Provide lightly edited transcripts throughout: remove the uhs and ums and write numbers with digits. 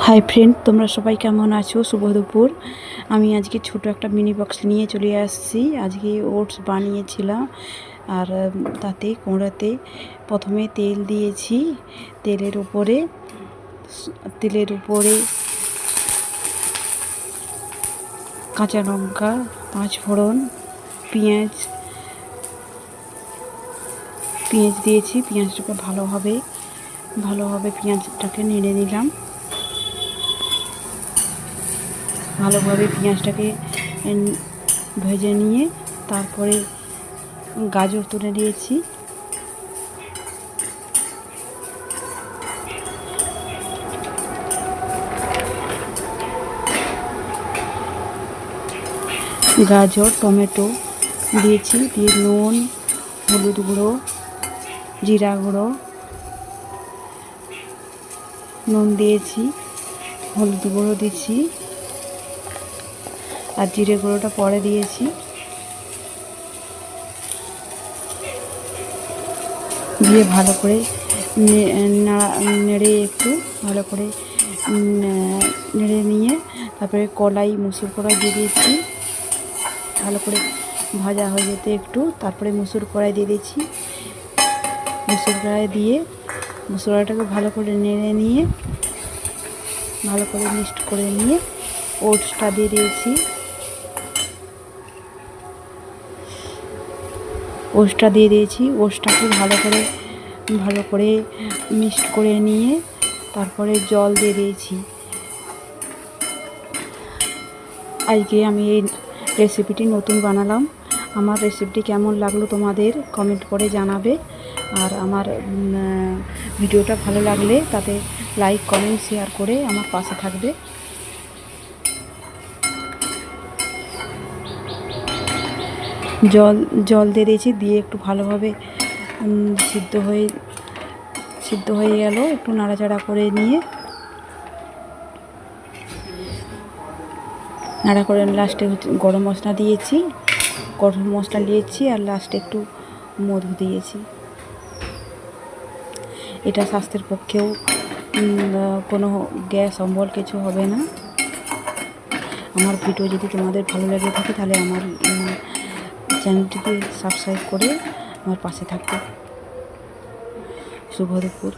Hi friend, তোমরা সবাই কেমন আছো? শুভ দুপুর। আমি আজকে ছোট একটা মিনি বক্স নিয়ে চলে আসছি। আজকে ওটস বানিয়েছিলাম, আর তাতে কোঁড়াতে প্রথমে তেল দিয়েছি। তেলের উপরে কাঁচা লঙ্কা, 5 ফোড়ন, পেঁয়াজ দিয়েছি। পেঁয়াজটাকে ভালোভাবে পেঁয়াজটাকে নেড়ে নিলাম। ভালোভাবে পেঁয়াজটাকে ভেজে নিয়ে তারপরে গাজর তুলে দিয়েছি। গাজর, টমেটো দিয়েছি, দিয়ে নুন, হলুদ গুঁড়ো, জিরা গুঁড়ো, নুন দিয়েছি, হলুদ গুঁড়ো দিয়েছি, আর জিরে গুঁড়োটা পরে দিয়েছি। দিয়ে ভালো করে নেড়ে একটু ভালো করে নেড়ে নিয়ে তারপরে মুসুর কড়াই দিয়ে দিয়েছি। ভালো করে ভাজা হয়ে যেতে একটু, তারপরে মুসুর কড়াই দিয়ে দিয়েছি। মুসুর কড়াই দিয়ে মুসুর কড়াইটাকে ভালো করে নেড়ে নিয়ে ভালো করে মিক্সড করে নিয়ে ওটসটা দিয়ে দিয়েছি। ওটসটাকে ভালো করে মিক্সড করে নিয়ে তারপরে জল দিয়ে দিয়েছি। আজকে আমি এই রেসিপিটি নতুন বানালাম। আমার রেসিপিটি কেমন লাগলো তোমাদের কমেন্ট করে জানাবে। আর আমার ভিডিওটা ভালো লাগলে তাতে লাইক, কমেন্ট, শেয়ার করে আমার পাশে থাকবে। জল দিয়ে দিয়েছি, দিয়ে একটু ভালোভাবে সিদ্ধ হয়ে গেল। একটু নাড়াচাড়া করে নিয়ে লাস্টে গরম মশলা দিয়েছি আর লাস্টে একটু মধু দিয়েছি। এটা স্বাস্থ্যের পক্ষেও কোনো গ্যাস অম্বল কিছু হবে না। আমার ভিডিও যদি তোমাদের ভালো লেগে থাকে তাহলে আমার চ্যানেলটিকে সাবস্ক্রাইব করে আমার পাশে থাকবে। শুভ দুপুর।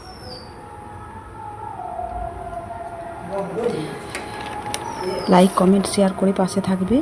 লাইক, কমেন্ট, শেয়ার করে পাশে থাকবে।